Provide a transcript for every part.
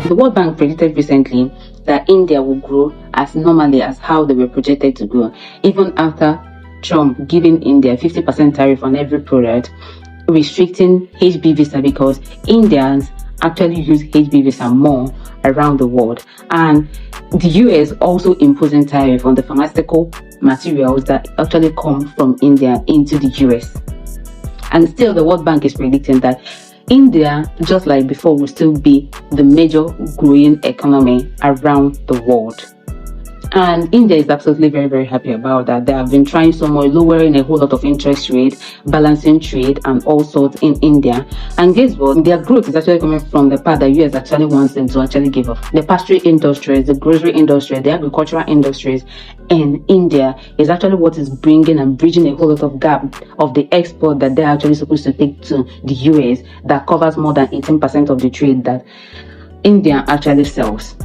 The World Bank predicted recently that India will grow as normally as how they were projected to grow, even after Trump giving India 50% tariff on every product, restricting HB visa because Indians actually use HB visa more around the world. And the US also imposing tariff on the pharmaceutical materials that actually come from India into the US. And still the World Bank is predicting that India, just like before, will still be the major growing economy around the world. And India is absolutely very, very happy about that. They have been trying so much, lowering a whole lot of interest rate, balancing trade and all sorts in India. And guess what? Their growth is actually coming from the part that US actually wants them to actually give up. The pastry industries, the grocery industry, the agricultural industries in India is actually what is bringing and bridging a whole lot of gap of the export that they're actually supposed to take to the US that covers more than 18% of the trade that India actually sells.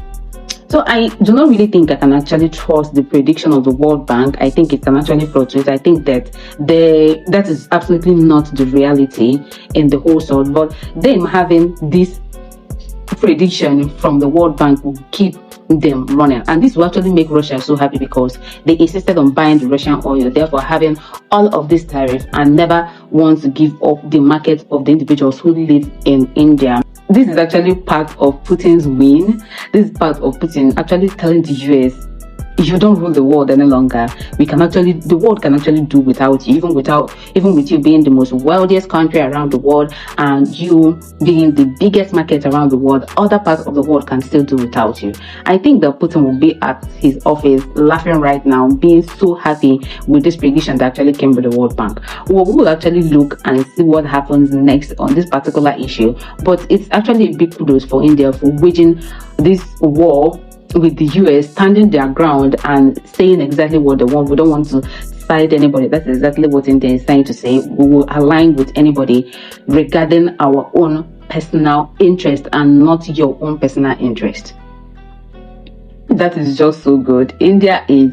So I do not really think I can actually trust the prediction of the World Bank. I think it can actually fluctuate. I think that that is absolutely not the reality in the whole sort. But them having this prediction from the World Bank will keep them running, and this will actually make Russia so happy because they insisted on buying the Russian oil, therefore having all of this tariff and never want to give up the market of the individuals who live in India. This is actually part of Putin's win. This is part of Putin actually telling the US, you don't rule the world any longer. The world can actually do without you, even with you being the most wealthiest country around the world and you being the biggest market around the world. Other parts of the world can still do without you. I think that Putin will be at his office laughing right now, being so happy with this prediction that actually came with the World Bank. Well, we will actually look and see what happens next on this particular issue. But it's actually a big kudos for India for waging this war with the US, standing their ground and saying exactly what they want. We don't want to side anybody. That's exactly what India is trying to say. We will align with anybody regarding our own personal interest and not your own personal interest. That is just so good. India is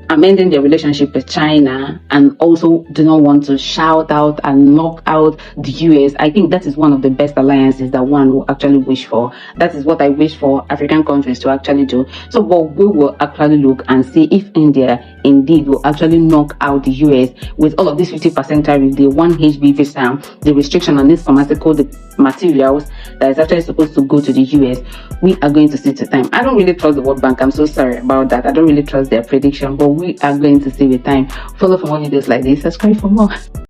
amending their relationship with China and also do not want to shout out and knock out the US. I think that is one of the best alliances that one will actually wish for. That is what I wish for African countries to actually do. So what we will actually look and see if India indeed will actually knock out the US with all of this 50% tariff, the 1 HB visa, the restriction on these pharmaceutical materials that is actually supposed to go to the US. We are going to see to time. I don't really trust the World Bank. I'm so sorry about that. I don't really trust their prediction, but we are going to see with time. Follow for more videos like this. Subscribe for more.